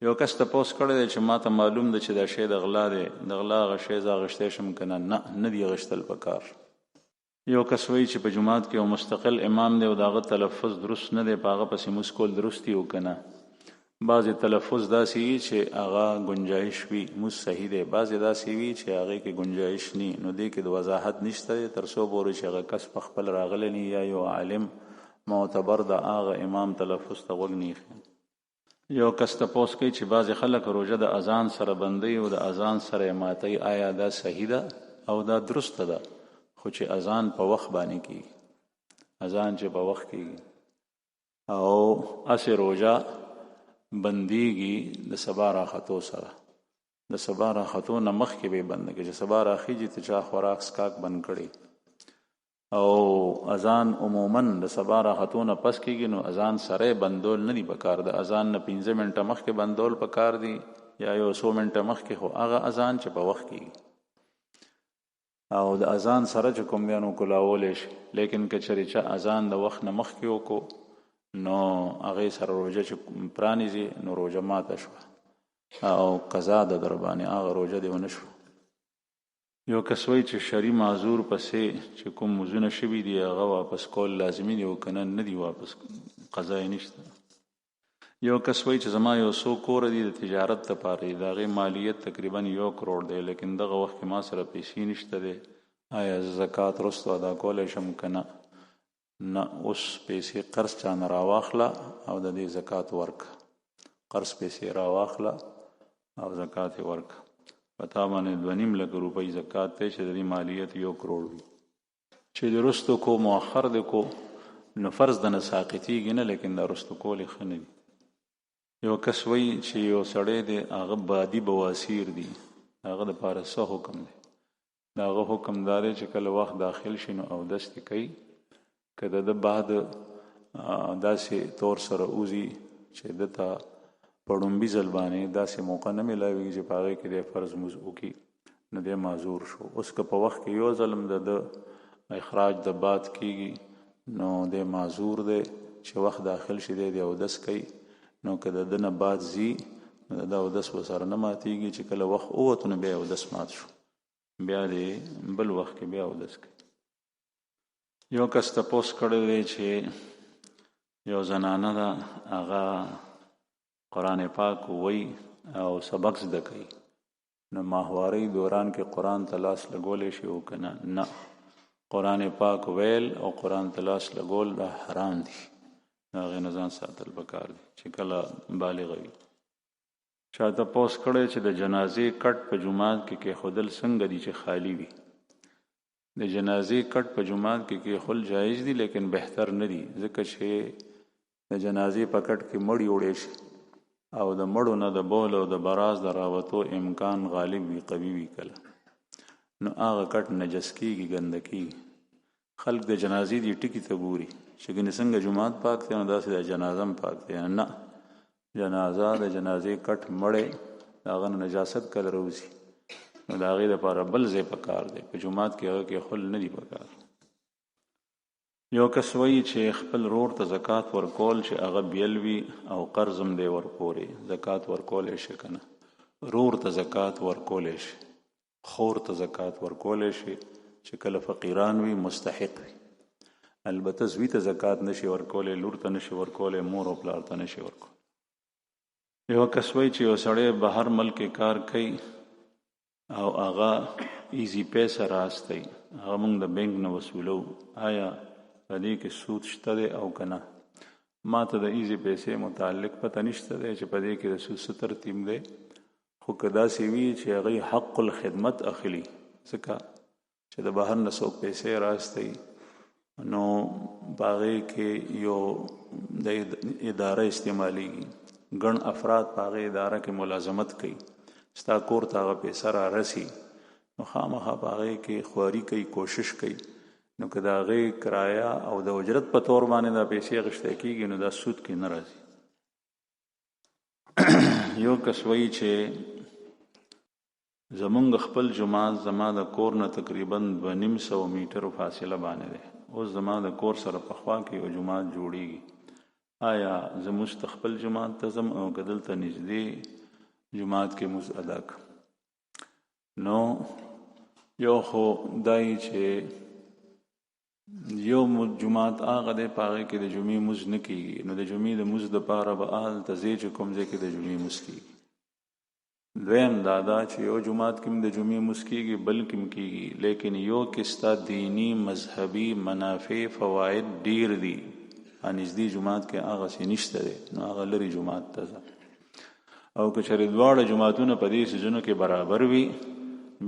یو کس تپوس کړی دی چې ما ته معلوم ده چې دا شی د غلا دی، د غلا هغه شی زه اغوښتی شم که نه؟ نه دي اغوښتل پکار. یو کس وایي چې په جومات کې یو مستقل امام دی او د هغه تلفظ درست نه دی، په هغه پسې مونځ کول درست دي او که نه؟ بعضې تلفظ داسې وي چې هغه گنجایش وي، مونځ صحیح دی. بعضې داسې وي چې هغې کې گنجایش ني، نو دې کې د وضاحت نشته دی تر څو پورې چې هغه کس په خپل راغلی ني یا یو عالم معتبر د هغه امام تلفظ ته غوږ نه ایښی. یو کس تپوس کوي چې بعضې خلک روژه د اذان سره بندوي او د اذان سره یې ماتوي، آیا دا صحیح ده او دا درسته ده؟ خو چې اذان په وخت باندې کېږي، اذان چې په وخت کېږي او هسې روژه بندېږي د سبا راختو سره، د سبا راختو نه مخکې به یې بنده کړي چې سبا راخیږي ته چا خوراک څښاک بند کړي، او اذان عموما د سبا راختو نه پس کېږي، نو اذان سره بندول نه دي پکار. د اذان نه 15 منټه مخکې بندول پکار دي یا یو 100 منټه مخکې، خو هغه اذان چې په وخت کېږي او د اذان سره چې کوم بیا نو کولاولی شي. لیکن که چېرې چا اذان د وخت نه مخکې وکړو نو هغې سره روژه چې پرانیزي نو روژه ماته شوه او قضا ده در باندې، هغه روژه دې ونه شوه. یو کس وایي چې شرعي معذور پسې چې کوم مزونه شوي دي هغه واپس کول لازمي دي او که نه دي واپس، قضا یې نشته. یو کس وایي چې زما یو څو کوره دي د تجارت لپاره دي، د هغې مالیت تقریبا 1 کروڑ دی، لیکن دغه وخت کې ما سره پیسې نشته دی، آیا زکات وروسته ادا کولی شم که نه؟ نه، اوس پیسې قرض چا نه راواخله او د دې زکات ورکه، قرض پیسې راواخله او زکات یې ورکه. په تا باندې 2.5 لک روپۍ زکات دی چې د دې مالیت 1 کروڑ وي. چې د رستو کو مؤخر دی کو نو فرض د نه ساقطېږي نه، لیکن دا رستو کول یې ښه نه دي. یو کس وایي چې یو سړی دی هغه بادي بواسیر دي، هغه دپاره څه حکم دی؟ د هغه حکم دا دی چې کله وخت داخل شي نو اودس دې کوي، که د ده بعد داسې طور سره اوزي چې ده ته په ړومبي ځل باندې داسې موقع نه میلاویږي چې په هغې کې دی فرض مونځ وکړي نو دی معذور شو. اوس که په وخت کې یو ځل هم د ده اخراج د باد کېږي نو دی معذور دی چې وخت داخل شي دی اودس کوي، نو که د ده نه باد ځي نو د ده اودس ورسره نه ماتېږي، چې کله وخت ووتو نو بیا اودس مات شو، بیا دی بل وخت کې بیا اودس کوي. یو کس تپوس کړی دی چې یو زنانه ده هغه قرآن پاک وایي او سبق زده کوي، نو ماهوارۍ دوران کې قرآن ته لاس لګولی شي او که نه؟ نه، قرآن پاک ویل او قرآن ته لاس لګول دا حرام دي، د هغې نه ځان ساتل پکار دي چې کله بالغه وي. چا تپوس کړی چې د جنازې کټ په جومات کې کېښودل څنګه دي چې خالی وي؟ د جنازې کټ په جومات کې کېښول جایز دي، لیکن بهتر نه دي، ځکه چې د جنازې په کټ کې مړی وړی شي او د مړو نه د بول او د براز د راوتو امکان غالب وي، قوي وي کله، نو هغه کټ نجس کېږي، ګنده کېږي. خلک د جنازې دې ټکي ته ګوري چې ګنې څنګه جومات پاک دی نو داسې د جنازه هم پاک دی. نه، جنازه د جنازې کټ مړی د هغه نه نجاست کله راوځي نو د هغې دپاره بل ځای پکار دی، په جومات کې هغه کېښول نه دي پکار. یو کس وایي چې خپل رور ته زکات ورکول چې هغه بیل وي او قرض هم دی ورپورې، زکات ورکولی شي که نه؟ رور ته زکات ورکولی شي، خور ته زکات ورکولی شي چې کله فقیران وي مستحق وي. البته زوی ته زکات نشي ورکولی، لور ته نشي ورکولی، مور او پلار ته نشي ورکولی. یو کس وایي چې یو سړی بهر ملک کار کوي او هغه ایزی پیسه راستوي، هغه موږ د بینک نه وصولو، آیا په دې کې سود شته دی او که نه؟ ما ته د ایزی پیسې متعلق پته نشته دی چې په دې کې د سود څه ترتیب دی، خو که داسې وي چې هغوی حق الخدمت اخلي، ځکه چې د بهر نه څوک پیسې راستوي نو په هغې کې یو د اداره استعمالیږي، ګڼ افراد په هغې اداره کې ملازمت کوي، ستا کور ته هغه پیسه را رسي نو خامخا په هغې کې خواري کوي، کوشش کوي، نو که د هغې کرایه او د اجرت په طور باندې دا پیسې اخیستی کېږي نو دا سود کې نه راځي. یو کس وایي چې زمونږ خپل جومات زما د کور نه تقریبا 250 میټرو فاصله باندې دی، اوس زما د کور سره په خوا کې یو جومات جوړیږي آیا زه مستقبل جماعت ته ځم او که دلته نږدې جماعت کې مونځ ادا کړم. نو یو خو دای چې یو جماعت هغه دی په هغې کې د جمعې مونځ نه کېږي، نو د جمعې د مونځ دپاره به هلته ځې چې کوم ځای کې د جمعې مونځ کېږي. دویم دا ده چې یو جماعت کې د جمعې مونځ کېږي بل کې هم کېږي، لیکن یو کې ستا دینی مذهبي منافع فواید ډیر دي، نږدې جماعت کې هغسې نشته دی، نو هغه لرې جماعت ته ځه. او که چېرې دواړه جماعتونه په دې څیزونو کې برابر وي،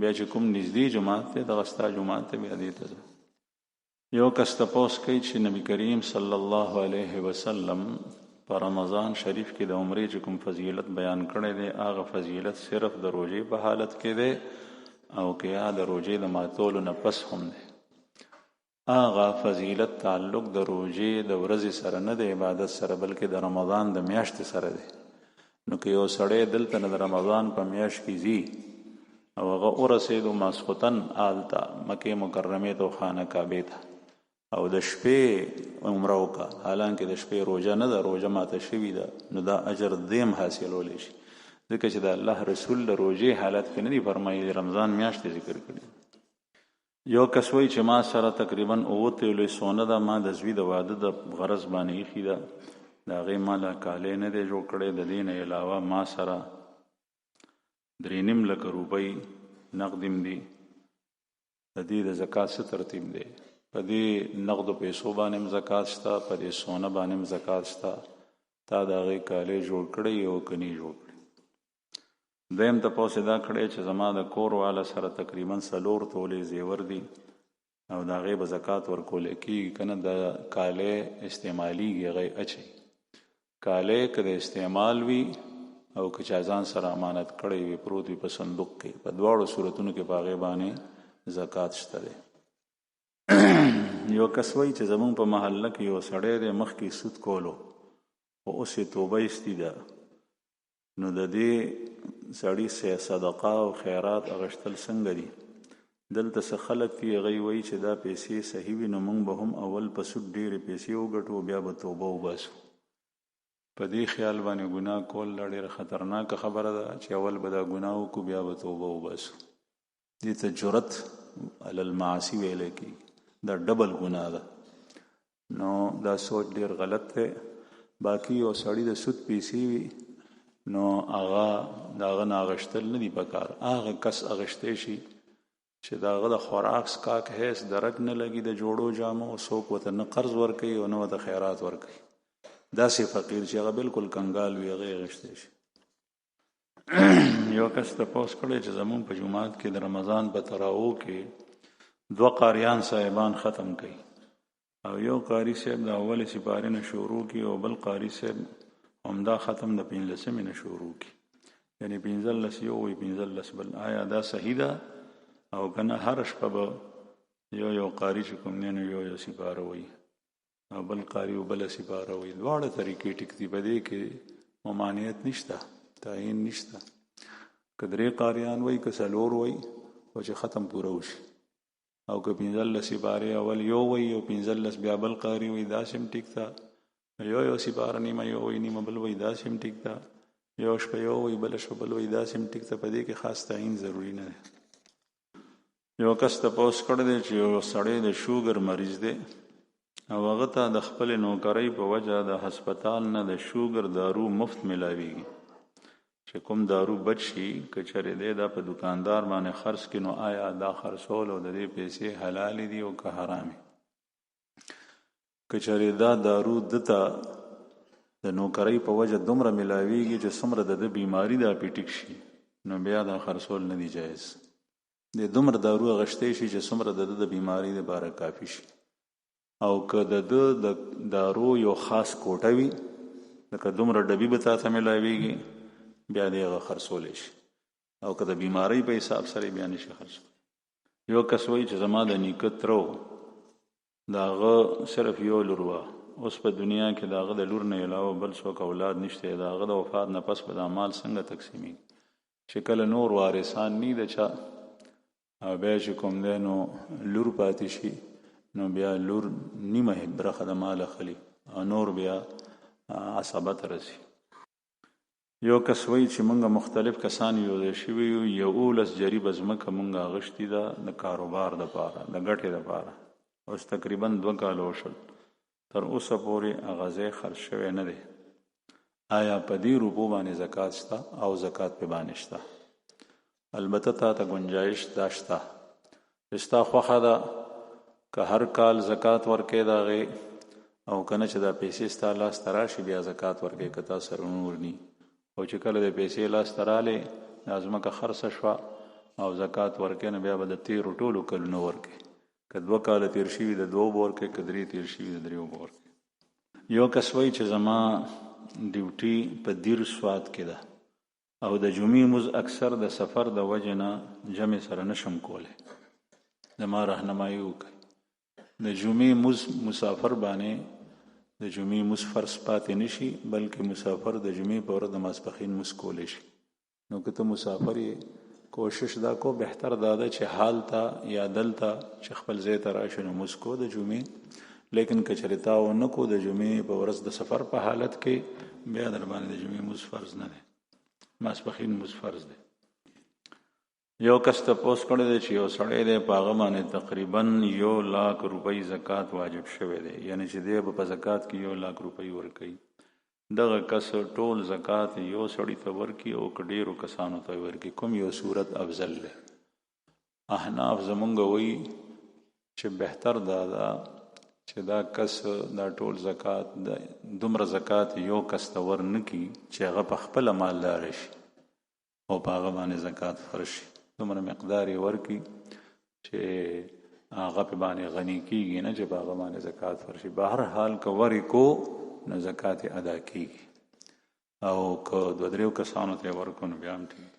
بیا چې کوم نږدې جماعت دی دغه ستا جماعت ته بیا دې ته ځه. یو کس تپوس کوي چې نبی کریم صلی الله علیه وسلم په رمضان شریف کې د عمرې چې کوم فضیلت بیان کړی دی، هغه فضیلت صرف د روژې په حالت کې دی او که یا د روژې د ماتولو نه پس هم دی. هغه فضیلت تعلق د روژې د ورځې سره نه د عبادت سره بلکې د رمضان د میاشتې سره دی. نو که یو سړی دلته نه د رمضان په میاشت کې ځي او هغه ورسېدو ماسخوتن هلته مکې مکرمې ته او خانه کعبې ته او د شپې عمره وکړه، حالانکه د شپې روژه نه ده، روژه ماته شوې ده، نو دا اجر دیم حاصلولی شي، ځکه چې د الله رسول د روژې حالت کې نه دی فرمایي، رمضان میاشت ذکر کړي. یو کس وایي چې ما سره تقریبا 9 تولې سونه ده، ما د زوی د واده د غرض باندې ایښي ده، د هغې ما لا کالی نه دی جوړ کړی، د دې نه علاوه ما سره 3.5 لکه روپۍ نقدم دي، د دې د زکات څه ترتیب دی؟ په دې نقدو پیسو باندې هم زکات شته، په دې سونه باندې هم زکات شته، تا د هغې کالی جوړ کړی او که نه جوړ کړی. دویم تپوس یې دا کړی چې زما د کور والا سره تقریبا 4 تولې زیور دي او د هغې به زکات ورکولی کېږي که نه، د کالی استعمالیږي هغه اچوي. کالی که د استعمال وي او که چا ځان سره امانت کړی وي پروت وي په صندوق کې، په دواړو صورتونو کې په هغې باندې زکات شته دی. یو کس وایي چې زمونږ په محله کې یو سړی دی مخکې سود کولو خو اوس یې توبه ایستي ده، نو د دې سړي صدقه او خیرات اغشتل څنګه دي؟ دلته څه خلک دي هغوی وایي چې دا پیسې صحیح وي، نو موږ به هم اول په سود ډېرې پیسې وګټو بیا به توبه وباسو. په دې خیال باندې ګناه کول ډېره خطرناکه خبره ده چې اول به دا ګناه وکړو بیا به توبه وباسو. دې ته جرأت علی المعاصی ویلی کېږي، دا ډبل ګناه ده. نو دا سوچ ډېر غلط دی. باقي یو سړي د سود پیسې وي نو هغه د هغه نه اغشتل نه دي پکار، هغه کس اغشتی شي چې د هغه د خوراک څښاک هیڅ درک نه لګي، د جوړو جامو څوک ورته نه قرض ورکوي او نه ورته خیرات ورکوي، داسې فقیر چې هغه بالکل کنګال وي هغه یې اغشتی شي. یو کس تپوس کړی چې زمونږ په جومات کې د رمضان په تراوو کې 2 قاریان صاحبان ختم کوي او یو قاری صاحب د اول سپارې نه شروع کی او بل قاری صاحب همدا ختم د 15 نه شروع کی، یعنی 15 یو وی 15 بل. آیا دا صحیح ده او کنه هر شپه به یو قاری چې کوم نه یو سپاره وي او بل قاری او بل سپاره وي؟ دواړه طریقې ټیک دي، په دې کې ممانعت نشته، تعین نشته. که 3 قاریان وي که 4 وي او چې ختم پوره وشي، او که 15 سپاره اول یو وي او 15 بیا بل قاری وي داسې هم ټیک ده، یو سپاره نیمه یو وي نیمه بل وي داسې هم ټیک ده، یو شپه یو وي بل شپه بل وي داسې هم ټیک ده، په دې کې خاص تعین ضروري نه دی. یو کس تپوس کړی دی چې یو سړی د شوګر مریض دی او هغه ته د خپلې نوکرۍ په وجه د هسپتال نه د شوګر دارو مفت ملاویږي، چې کوم دارو بچ شي که چېرې دی دا په دکاندار باندې خرڅ کړي، نو آیا دا خرڅول او د دې پیسې حلالې دي او که حرامې؟ که چېرې دا دارو دته د نوکرۍ په وجه دومره ملاویږي چې څومره د ده بیماري دا پې ټیک شي، نو بیا دا خرڅول نه دی جایز. د دومره دارو اغشتی شي چې څومره د ده د بیماري دپاره کافي شي، او که د ده د دارو یو خاص کوټه وي لکه دومره ډبي به تا ته ملاویږي بیا دی هغه خرڅولی شي، او که د بیمارۍ په حساب سره بیا نشي خرڅولی. یو کس وایي چې زما د نیکه ترو د هغه صرف یو لور وه، اوس په دنیا کې د هغه د لور نه علاوه بل څوک اولاد نشته، د هغه د وفات نه پس به دا مال څنګه تقسیمېږي؟ چې کله نور وارثان نی د چا او بیا چې کوم دی نو لور پاتې شي، نو بیا لور نیمه برخه د مال اخلي او نور بیا عصبت رسی. یو کس وی چې مونږ مختلف کسان یو ځای شوي یو 11 جریبه ځمکه مونږ اغشتي ده د کاروبار دپاره د ګټې دپاره، اوس تقریبا 2 کاله وشول، تر اوسه پورې هغه ځای خرڅ شوی نه دی. آیا په دې روپو باندې زکات شته او زکات په باندې شته؟ البته تا گنجائش دا شته چې ستا خوښه ده که هر کال زکات ورکې دغې او کنه چې دا پیسې ستا لاس ته راشي بیا زکات ورکې که تا سره نور ني، او چې کله د پیسې لاس ته رالې دا ځمکه خرڅه شوه او زکات ورکې نه بیا به د 13 ټولو کلونو ورکې، که 2 کاله تیر شوي د 2 به ورکې، که 3 تیر شوي د 3 به ورکې. یو کس وایي چې زما ډیوټي په دیر سوات کې ده او د جمعې مز اکثر د سفر د وجه نه جمع سره نشم کولی، زما راهنمایي وکړئ. د جمعې مز مسافر باندې د جمعې مز فرض پاتې نشي، بلکې مسافر د جمعې په ورځ د ماسپښین مز کولی شي. نو که ته مسافر یې کوشش دا کو بهتر دا ده چې حال ته یا دلته چې خپل ځای ته راشي نو مز کو د جمعې، لیکن که چېرې تا ونه کو د جمعې په ورځ د سفر په حالت کې بیا در باندې د جمعې مز فرض نه دی، ماسپښین مز فرض دی. یو کس تپوس کړی دی چې یو سړی دی په هغه باندې تقریبا 1,00,000 روپۍ زکات واجب شوی دی، یعنی چې دی به په زکات کې 1,00,000 روپۍ ورکوي. دغه کس ټول زکات یو سړي ته ورکي او که ډېرو کسانو ته ورکي، کوم یو صورت افضل دی؟ احناف زمونږ وایي چې بهتر دا ده چې دا کس دا ټول زکات دومره زکات یو کس ته ورنکي چې هغه په خپله مالدار شي او په هغه باندې زکات فرض شي، دومره مقدار یې ورکي چې هغه په باندې غني کیږي نه چې په هغه باندې زکات فرض شي. به هر حال که ورکو نو زکات ادا کیږي، او که 2-3 کسانو ته ورکو نو بیا هم ټیک.